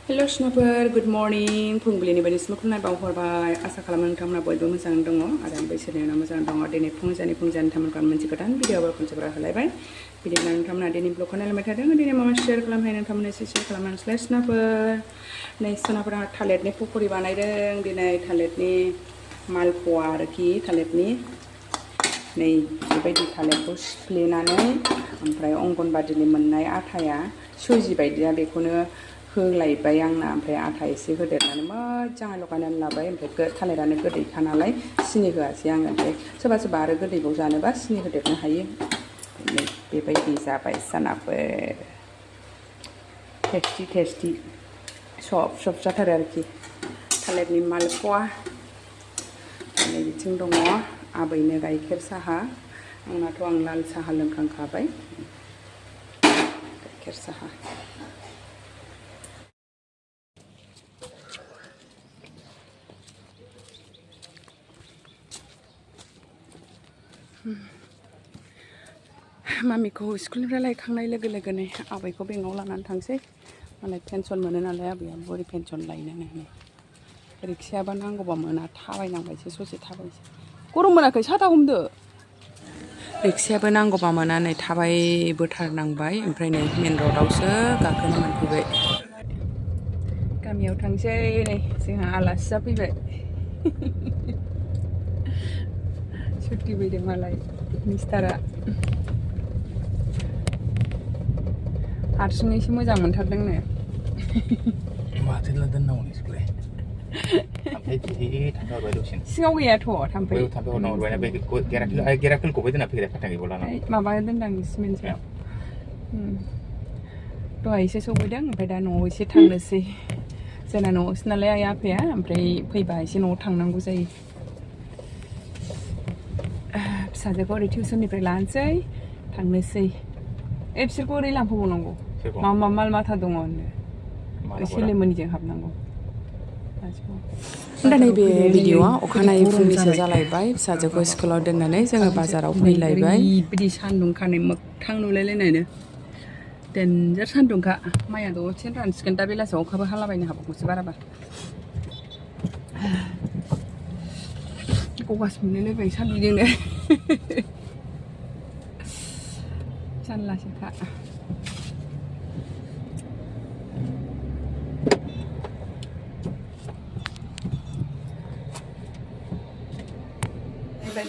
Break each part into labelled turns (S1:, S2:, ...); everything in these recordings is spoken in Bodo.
S1: हेलो सिनाफोर गुड मर्निं फुंबिलिनि बायदिसिम खुलुमनाय बावहरबाय आसा खालामो नोंथांमोना बयबो मोजां दङ आरो आंबो इसोरनि अननायाव मोजां दङ दिनै फुंजानि नोंथांमोनखौ मोनसे गोदान भिडिअ खनसेबार होलायबाय बिदिब्ला नोंथांमोना दिनै ब्लगखौ नायलांबाय थादों दिनै माबा शेयार खालामनाय नोंथांमोना एसे शेयार खालामनानै सिनाफोर नै सिनाफोरा थालिरनि पकरि बानायदों दिनै थालिरनि मालपवा आरोखि थालिरनि नै बेबायदि थालिरखौ सिफ्लेनानै ओमफ्राय अंगनबादिनि मोननाय आटाया सुजि बायदिया बेखौनो होलायबाय आंना ओमफ्राय आटा एसे होदेरनानै मोजाङै लगायनानै लाबाय ओमफ्राय थालिरानो गोदैखा नालाय सिनि होआसै आङो ओमफ्राय सोरबा सोरबा आरो गोदैखौ जानोबा सिनि होदेरनो हायो बेबायदि जाबाय सानाफोर टेस्टि सब जाथारो आरोखि थालिरनि मालपवा नै बिथिं दङ आबैनो गाइखेर साहा आंनाथ' आं लाल साहा लोंखांखाबाय गाइखेर साहा मामिखौ स्कुलनिफ्राय लायखांनाय लोगो लोगोनो आबैखौ बेंकआव लानानै थांसै मालाय पेन्सन मोनो नालाय आबैया बुरि पेन्सन लायनो रिक्सायाबा नांगौबा मोना थाबायनांबायसो ससे थाबायसै गरम मोनाखै साथा हमदो रिक्सायाबो नांगौबा मोना नै थाबायबोथारनांबाय ओमफ्राय नै मेन रडआवसो गाखोनो मोनफैबाय गामियाव थांसै नै जोंहा आलासि जाफैबाय सुटि फैदों मालाय मिस्टारा हारसिङैसो मोजां मोनथारदोंनो
S2: माथो दोननांगौ नोंसोरलाय थाम्फै थाम्फै दसेनो
S1: सिङाव गैयाथ' थाम्फै
S2: हरबायना बे गेराखेलखौबो दोनना फैग्रा खाथा गैबाव लानानै
S1: माबा दोनदां सिमेन्ट सायाव दहायसो सौफैदों ओमफ्राय दा न'आव एसे थांनोसै जोंना न'आवसो नालाय आइ आफाया ओमफ्राय फैबा एसे न'आव थांनांगौ जायो फिसाजोखौ ओरै टिउसननिफ्राय लानोसै थांनोसै बिसोरखौ ओरै लांफाबावनांगौ मा माल माथा दङ होननो सेलेमोनिजों हाबनांगौ दा नैबे भिडिअआ अखानायै फुंनिसो जालायबाय फिसाजोखौ स्कुलाव दोननानै जोङो बाजाराव फैलायबाय बिदि सान्दुं खानाय मोगथां नुलायलायनायनो देन्जार सान्दुंखा माइया दसेनो रानसिगोन दा बेलासियाव अखाबो हालाबायनो हाबावगौसो बाराबा गगास मोनलायलायबाय सान्दुंजोंनो जानलासोखा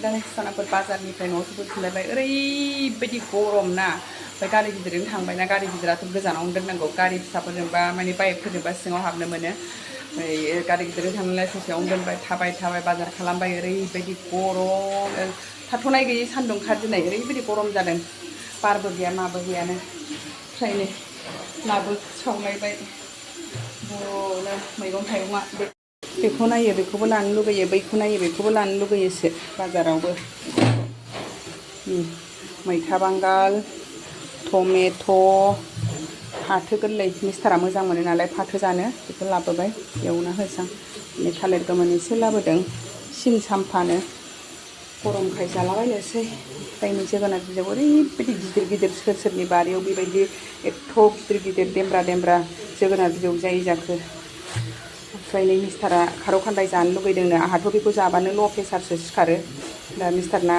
S1: दा सानाफोर बाजारनिफ्राय न'आव सफैफिनलायबाय ओरैबायदि गरम ना ओमफ्राय गारि गिदिरजों थांबायना गारि गिदिराथ' गोजानावनो दोननांगौ गारि फिसाफोरजोंबा माने बाइकफोरजोंबा सिङाव हाबनो मोनो ओमफ्राय गारि गिदिरजों थांनायलाय ससेयावनो दोनबाय थाबाय बाजार खालामबाय ओरैबायदि गरम थाथ'नाय गैयै सान्दुंखा दिनै ओरैबायदि गरम जादों बारबो गैया माबो गैयानो ओमफ्रायनो नाबो सावलायबाय बनो मैगं थाइगङा बेखौ नायो बेखौबो लानो लुगैयो बैखौ नायो बेखौबो लानो लुगैयोसो बाजारावबो मैथा बांगाल टमेट' फाथो गोरलै मिस्टारा मोजां मोनो नालाय फाथो जानो बेखौ लाबोबाय एवना होसां थालिर गोमोन एसे लाबोदों सिन साम्फानो गरमखाय जालाबायनोसै ओमफ्राय जोगोनार बिजौ ओरैबायदि गिदिर सोरनि बारियाव बेबायदि एथ' गिदिर देमब्रा जोगोनार बिजौ जायै जाखो ओमफ्राय नै मिस्टारा खारौ खान्दाय जानो लुगैदोंनो आंहाथ' बेखौ जाबानो ल' प्रेसारसो सिखारो दा मिस्टारना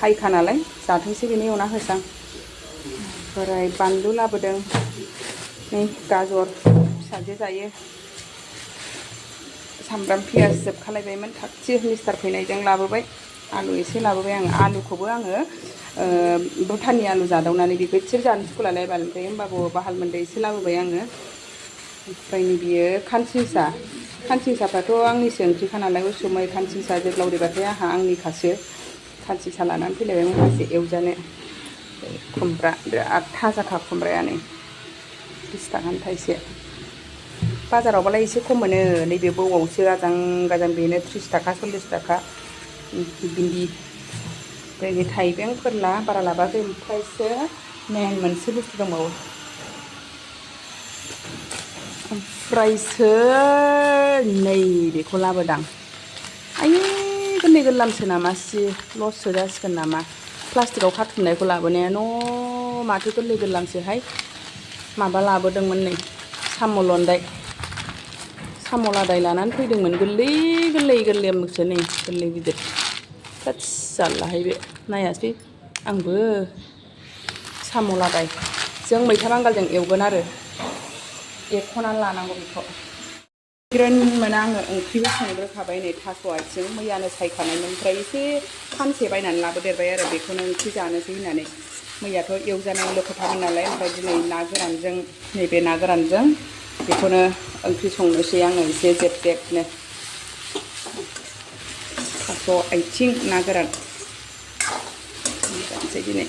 S1: हाइखा नालाय जाथोंसै बेनो एवना होसां ओमफ्राय बानलु लाबोदों नै गाजर फिसाजो जायो सामब्राम पियाज जोबखालायबायमोन थागथि मिस्टार फैनायजों लाबोबाय आलु एसे लाबोबाय आङो आलुखौबो आङो भुटाननि आलु जादावनानै बेखौ एसे जानो सुखुलालाय बाल ओमफ्राय होमबाबो बाहाल मोनदै एसे लाबोबाय आङो ओमफ्राय बियो खानसिंसाफ्राथ' आंनिसो ओंख्रिखा नालाय उसुमै खानसिंसा जोग्लावरिबाथाय आंनिखासो खानसिंसा लानानै फैलायबाय माखासे एवजानो खुमब्रा बिराद थाजाखा खुमब्रायानो 30 थाखानि थाइसे बाजारावबालाय एसे खम मोनो नैबे बौआवसो आजां बेनो 30 थाखा 40 थाखा भिन्दि ओमफ्राय थाइबें फोरला बारा लाबाखै ओमफ्रायसो मेन मोनसे बुस्थु दंबावो ओमफ्रायसो नै बेखौ लाबोदां आयै गोरलै गोरलामसो नामा सि लससो जासिगोन नामा प्लास्टिकआव खाथुमनायखौ लाबोनाया माथो गोरलै गोरलामसोहाय माबा लाबोदोंमोन नै साम' लन्दाय साम' लादाय लानानै फैदोंमोन गोरलै गोरलै गोरलै मुगसो नै गोरलै गिदिर थोद जारलाहाय बे नायासै आंबो साम' लादाय जों मैथा बांगालजों एवगोन आरो एरख'नानै लानांगौ बेखौ ग्रोन मोना आङो ओंख्रिबो संग्रोखाबाय नै थास' आथिं मैयानो सायखानायमोन ओमफ्राय एसे फानसे बायनानै लाबोदेरबाय आरो बेखौनो ओंख्रि जानोसै होननानै मैयाथ' एवजानायल' खोथामोन नालाय ओमफ्राय दिनै ना गोरानजों नैबे ना गोरानजों बेखौनो ओंख्रि संनोसै आङो एसे जेब जेबनो थास' आथिं ना गोरान जानोसै दिनै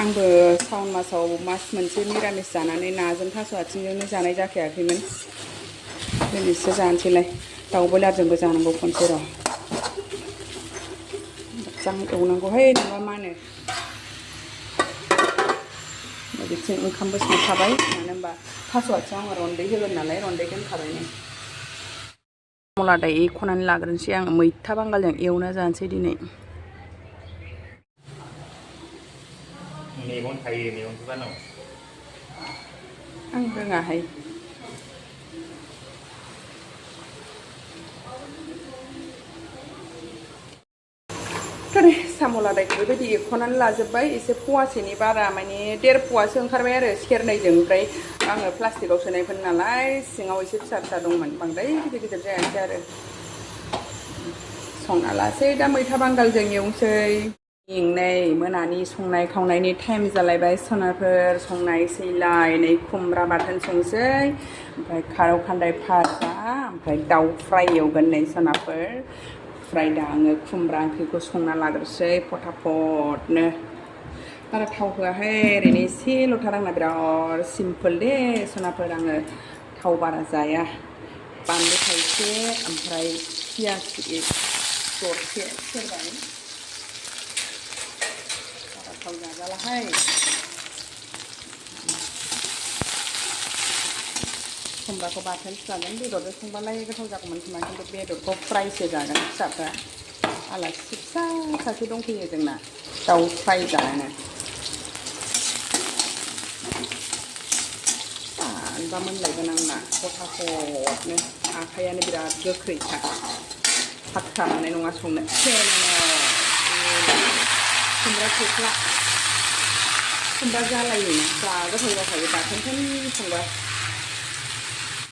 S1: आंबो सावन मासाव मास मोनसे निरामिस जानानै नाजों थास' आथिंजोंनो जानाय जाखायाखैमोन दिनैसो जानोसैलाय दाउ बयलारजोंबो जानांगौ खनसे र' मोजां एवनांगौहाय नङाबा मा होनो बिथिं ओंखामबो संखाबाय मानो होनबा थास' आथिङाव आङो रन्दै होगोन नालाय रन्दै दोनखाबाय नै साम' लादाय एरख'नानै लाग्रोनोसै आङो मैथा बांगालजों एवना जानोसै दिनै
S2: मेगन थायो मेगनखौ गारनांगौ
S1: आं रोङाहाय साम' लादायखौ बेबायदि एरख'नानै लाजोब्बाय एसे फवासेनि बारा माने 1.5 फवासो ओंखारबाय आरो सेरनैजों ओमफ्राय आङो प्लास्टिकआव सोनायमोन नालाय सिङाव एसे फिसा फिसा दंमोन बांद्राय गिदिर गिदिर जायासै आरो संना लासै दा मैथा बांगालजों एवनोसै मेंनाय मोनानि संनाय खावनायनि टाइम जालायबाय सनाफोर संनायसैलाय नै खुमब्रा बाथोन संसै ओमफ्राय खारौ खान्दाय भाजा ओमफ्राय दाउ फ्राय एवगोन नै सनाफोर ओमफ्राय दा आङो खुमब्रा ओंख्रिखौ संना लाग्रोसै फटाफटनो बारा थाव होआहाय ओरैनो एसेल'थार आंना बिराद सिम्पोल दे सनाफोर आङो थाव बारा जाया बानलु थाइसे ओमफ्राय पियाज दरसे सेरबाय बारा थाव जाजालाहाय खुमब्राखौ बाथोनसो जागोन बेदरजों संबालाय गोथाव जागौमोन खोमा खिन्थु बेदरखौ फ्रायसो जागोन फिसाफ्रा आलासि फिसा सासे दंफैयो जोंना दाउ फ्राय जानो सानबा मोनलायगोन आंना फटाफटनो आखायानो बिराद गोख्रैखा फाक्का मोननाय नङा संनो खुमब्रा थेख्ला खुमब्रा जालायोना जा गोथाव जाखायो बाथोनखौनो संबा